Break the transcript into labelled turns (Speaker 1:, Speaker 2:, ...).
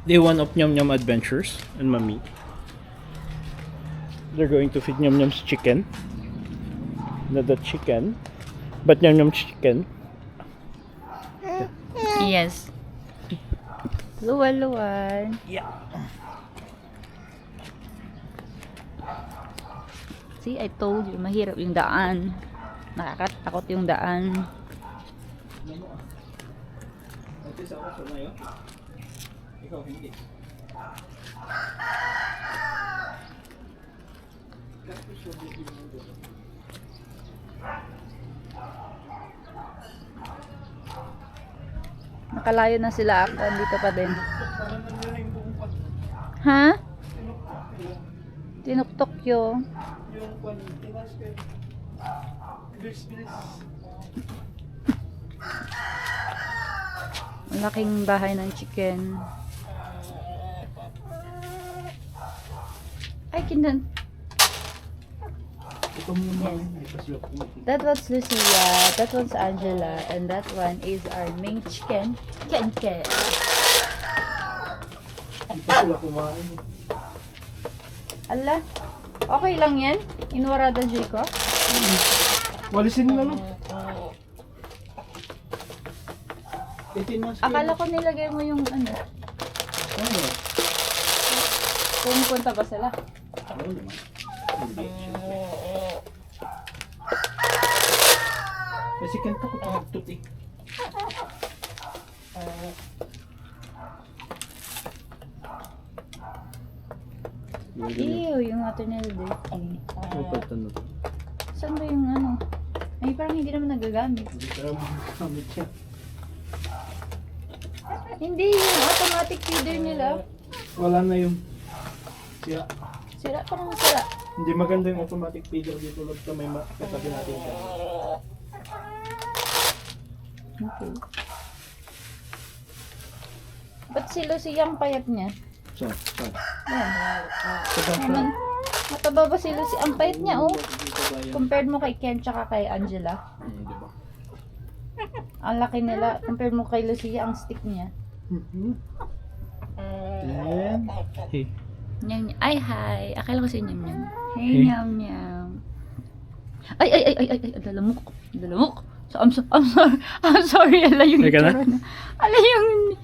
Speaker 1: Day 1 of Nyum Nyum Adventures and Mami. They're going to feed Nyum Nyum's chicken. Not the chicken, but Nyum Nyum's chicken.
Speaker 2: Yes. Luwan-luwan.
Speaker 1: Yeah.
Speaker 2: See, I told you, mahirap yung daan. Nakakatakot yung daan.
Speaker 1: Ikaw hindi.
Speaker 2: Nakalayo na sila ako, dito pa din. Ha? Tinuktok yung ang laking bahay ng chicken. Ay, kindan. That one's Lucia, that one's Angela, and that one is our main chicken. Ken. Ala, okay lang yan? Inwarada Jiko?
Speaker 1: Walisin na no? 18 months.
Speaker 2: Akala ko nilagay mo yung ano.
Speaker 1: Ano?
Speaker 2: Pumupunta ba sila?
Speaker 1: Oo naman. Hindi, syempre. Kasi kanta ko pagtut eh.
Speaker 2: Ew, yung water nila dirty.
Speaker 1: Ano pagtanong?
Speaker 2: Saan ba yung ano? Ay, parang hindi naman nagagamit.
Speaker 1: Hindi ka naman magamit siya.
Speaker 2: Hindi, yung automatic feeder nila.
Speaker 1: Wala na yung sira.
Speaker 2: Sira, parang sira.
Speaker 1: Hindi maganda yung automatic feeder dito. Lord ka may katabi natin siya.
Speaker 2: Okay. Ba't si Lucy yung payat niya?
Speaker 1: So.
Speaker 2: Yan. Naman, mataba ba si Lucy? Ang payat niya, oh. Compared mo kay Ken tsaka kay Angela.
Speaker 1: Diba?
Speaker 2: Ang laki nila. Compared mo kay Lucia, ang stick niya.
Speaker 1: Then, hey.
Speaker 2: Nyam, ay, hi. Akala ko si Nyam Nyam. Hey,
Speaker 1: Hey.
Speaker 2: Nyam Nyam. Ay, dalamok. So, I'm sorry. I'm sorry. Ala yung
Speaker 1: Teka na.
Speaker 2: itsura na. Ala yung